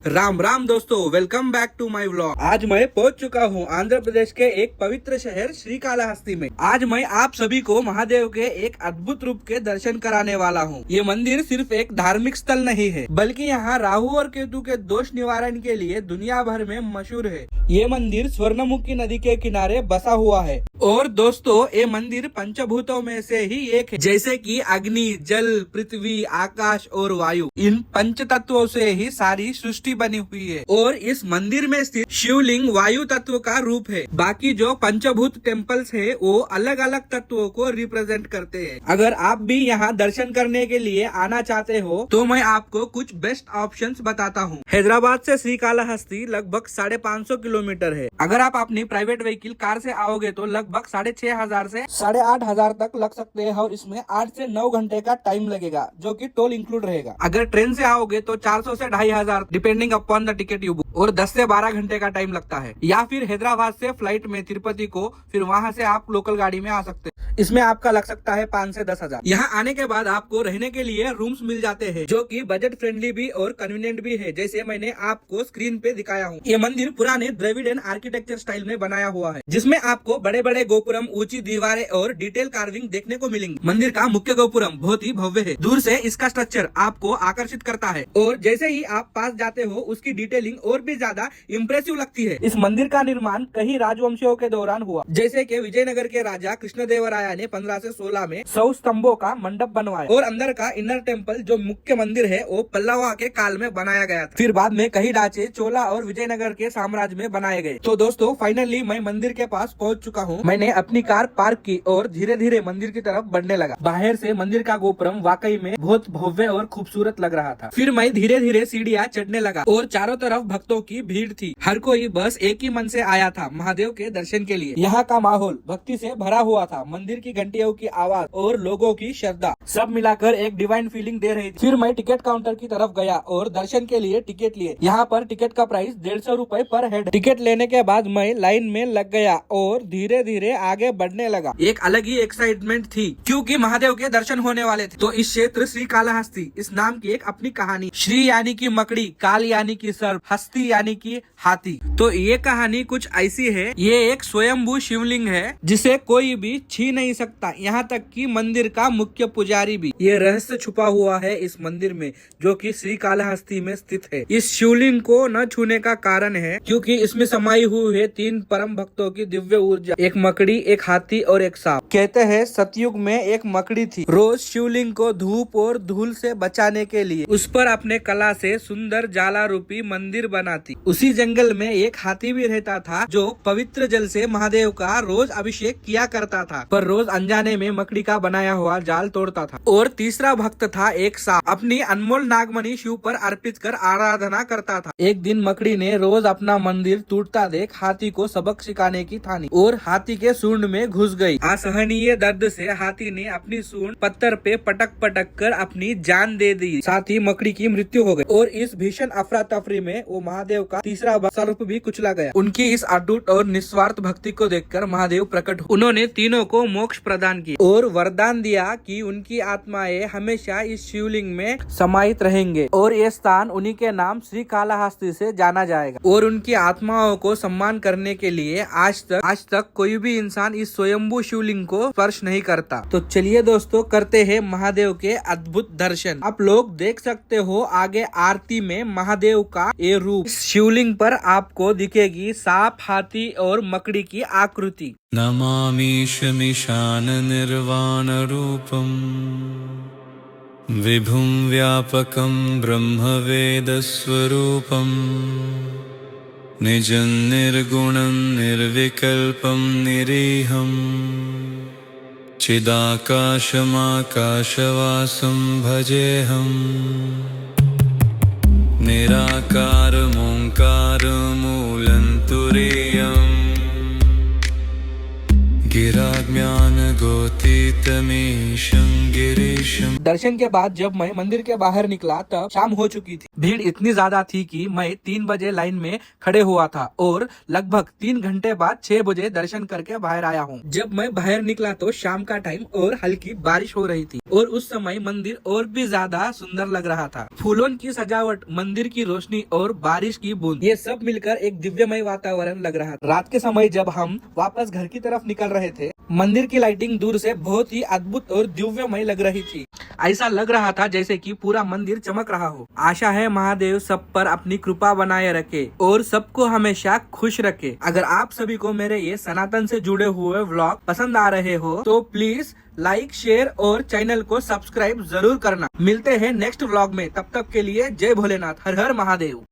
राम राम दोस्तों, welcome back to my vlog. आज मैं पहुंच चुका हूं आंध्र प्रदेश के एक पवित्र शहर श्रीकालाहस्ती में। आज मैं आप सभी को महादेव के एक अद्भुत रूप के दर्शन कराने वाला हूं। ये मंदिर सिर्फ एक धार्मिक स्थल नहीं है, बल्कि यहाँ राहु और केतु के दोष निवारण के लिए दुनिया भर में मशहूर है। ये मंदिर स्वर्णमुखी नदी के किनारे बसा हुआ है और दोस्तों ये मंदिर पंचभूतों में से ही एक है, जैसे कि अग्नि, जल, पृथ्वी, आकाश और वायु। इन पंच तत्वों से ही सारी सृष्टि बनी हुई है और इस मंदिर में स्थित शिवलिंग वायु तत्व का रूप है। बाकी जो पंचभूत टेम्पल्स है वो अलग अलग तत्वों को रिप्रेजेंट करते हैं। अगर आप भी यहाँ दर्शन करने के लिए आना चाहते हो तो मैं आपको कुछ बेस्ट ऑप्शंस बताता हूँ। हैदराबाद से श्रीकालाहस्ती लगभग 550 किलोमीटर है। अगर आप अपनी प्राइवेट व्हीकल कार से आओगे तो लगभग 6,500 से 8,500 तक लग सकते हैं और इसमें 8 से 9 घंटे का टाइम लगेगा, जो कि टोल इंक्लूड रहेगा। अगर ट्रेन से आओगे तो 400 से 2,500 depending upon the ticket you book, और 10 से 12 घंटे का टाइम लगता है। या फिर हैदराबाद से फ्लाइट में तिरुपति को, फिर वहाँ से आप लोकल गाड़ी में आ सकते हैं। इसमें आपका लग सकता है 5 से 10 हजार। यहाँ आने के बाद आपको रहने के लिए रूम्स मिल जाते हैं, जो कि बजट फ्रेंडली भी और कन्वीनियंट भी है, जैसे मैंने आपको स्क्रीन पे दिखाया हूँ। ये मंदिर पुराने द्रविडियन आर्किटेक्चर स्टाइल में बनाया हुआ है, जिसमें आपको बड़े बड़े गोपुरम, ऊंची दीवारें और डिटेल कार्विंग देखने को मिलेंगी। मंदिर का मुख्य गोपुरम बहुत ही भव्य है। दूर से इसका स्ट्रक्चर आपको आकर्षित करता है और जैसे ही आप पास जाते हो उसकी डिटेलिंग और भी ज्यादा इम्प्रेसिव लगती है। इस मंदिर का निर्माण कई राजवंशियों के दौरान हुआ, जैसे कि विजयनगर के राजा कृष्णदेवराया ने 15 से 16 में 100 स्तंभों का मंडप बनवाया और अंदर का इनर टेम्पल जो मुख्य मंदिर है वो पल्लवा के काल में बनाया गया था। फिर बाद में कई ढांचे चोला और विजयनगर के साम्राज्य में बनाए गए। तो दोस्तों फाइनली मैं मंदिर के पास पहुंच चुका हूं। मैंने अपनी कार पार्क की और धीरे धीरे मंदिर की तरफ बढ़ने लगा। बाहर से मंदिर का गोपुरम वाकई में बहुत भव्य और खूबसूरत लग रहा था। फिर मैं धीरे धीरे सीढ़ियां चढ़ने लगा और चारों तरफ भक्तों की भीड़ थी। हर कोई बस एक ही मन से आया था, महादेव के दर्शन के लिए। यहाँ का माहौल भक्ति से भरा हुआ था। मंदिर की घंटियों की आवाज और लोगों की श्रद्धा सब मिलाकर एक डिवाइन फीलिंग दे रही थी। फिर मैं टिकट काउंटर की तरफ गया और दर्शन के लिए टिकट लिए। यहाँ पर टिकट का प्राइस 150 रुपए पर हेड। टिकट लेने के बाद मैं लाइन में लग गया और धीरे धीरे आगे बढ़ने लगा। एक अलग ही एक्साइटमेंट थी क्योंकि महादेव के दर्शन होने वाले थे। तो इस क्षेत्र श्रीकालाहस्ती, इस नाम की एक अपनी कहानी। श्री यानी की मकड़ी, काल यानी की सर्प, हस्ती यानी की हाथी। तो ये कहानी कुछ ऐसी है। ये एक स्वयंभू शिवलिंग है जिसे कोई भी छू नहीं सकता, यहाँ तक कि मंदिर का मुख्य पुजारी भी। ये रहस्य छुपा हुआ है इस मंदिर में, जो कि श्रीकालाहस्ती में स्थित है। इस शिवलिंग को न छूने का कारण है क्योंकि इसमें समाई हुई है 3 परम भक्तों की दिव्य ऊर्जा, एक मकड़ी, एक हाथी और एक सांप। कहते हैं सतयुग में एक मकड़ी थी, रोज शिवलिंग को धूप और धूल से बचाने के लिए उस पर अपने कला से सुंदर जाला रूपी मंदिर बनाती। उसी जंगल में एक हाथी भी रहता था जो पवित्र जल से महादेव का रोज अभिषेक किया करता था, पर रोज अनजाने में मकड़ी का बनाया हुआ जाल तोड़ता था। और तीसरा भक्त था एक सांप, अपनी अनमोल नागमणि शिव पर अर्पित कर आराधना करता था। एक दिन मकड़ी ने रोज अपना मंदिर टूटता देख हाथी को सबक सिखाने की ठानी और हाथी के सूंड में घुस गई। असहनीय दर्द से हाथी ने अपनी सूंड पत्थर पे पटक पटक कर अपनी जान दे दी। साथ ही मकड़ी की मृत्यु हो गई और इस भीषण अफरा तफरी में वो महादेव का तीसरा सर्प भी कुचला गया। उनकी इस अटूट और निस्वार्थ भक्ति को देखकर महादेव प्रकट हुए। उन्होंने तीनों को मोक्ष प्रदान किया और वरदान दिया कि उनकी आत्माएं हमेशा इस शिवलिंग में समाहित रहेंगे और ये स्थान उन्हीं के नाम श्रीकालाहस्ती से जाना जाएगा। और उनकी आत्माओं को सम्मान करने के लिए आज तक कोई भी इंसान इस स्वयंभू शिवलिंग को स्पर्श नहीं करता। तो चलिए दोस्तों करते हैं महादेव के अद्भुत दर्शन। आप लोग देख सकते हो आगे आरती में महादेव का ये रूप। शिवलिंग पर आपको दिखेगी सांप, हाथी और मकड़ी की आकृति। नमामि शमिशान निर्वाण रूपम विभुं व्यापकं ब्रह्म वेद स्वरूपम निजं निर्गुणं निर्विकल्पं निरीहं चिदाकाशमाकाशवासं भजेऽहं निराकारमोङ्कारमूलं तुरीयम् गिराज्ञान गोतीतमीशं गिरीशं। दर्शन के बाद जब मैं मंदिर के बाहर निकला तब शाम हो चुकी थी। भीड़ इतनी ज्यादा थी कि मैं 3 बजे लाइन में खड़े हुआ था और लगभग 3 घंटे बाद 6 बजे दर्शन करके बाहर आया हूँ। जब मैं बाहर निकला तो शाम का टाइम और हल्की बारिश हो रही थी और उस समय मंदिर और भी ज्यादा सुंदर लग रहा था। फूलों की सजावट, मंदिर की रोशनी और बारिश की बूंद, ये सब मिलकर एक दिव्यमय वातावरण लग रहा था। रात के समय जब हम वापस घर की तरफ निकल रहे थे, मंदिर की लाइटिंग दूर से बहुत ही अद्भुत और दिव्यमय लग रही थी। ऐसा लग रहा था जैसे कि पूरा मंदिर चमक रहा हो। आशा है महादेव सब पर अपनी कृपा बनाए रखे और सबको हमेशा खुश रखे। अगर आप सभी को मेरे ये सनातन से जुड़े हुए व्लॉग पसंद आ रहे हो तो प्लीज लाइक, शेयर और चैनल को सब्सक्राइब जरूर करना। मिलते हैं नेक्स्ट व्लॉग में, तब तक के लिए जय भोलेनाथ, हर हर महादेव।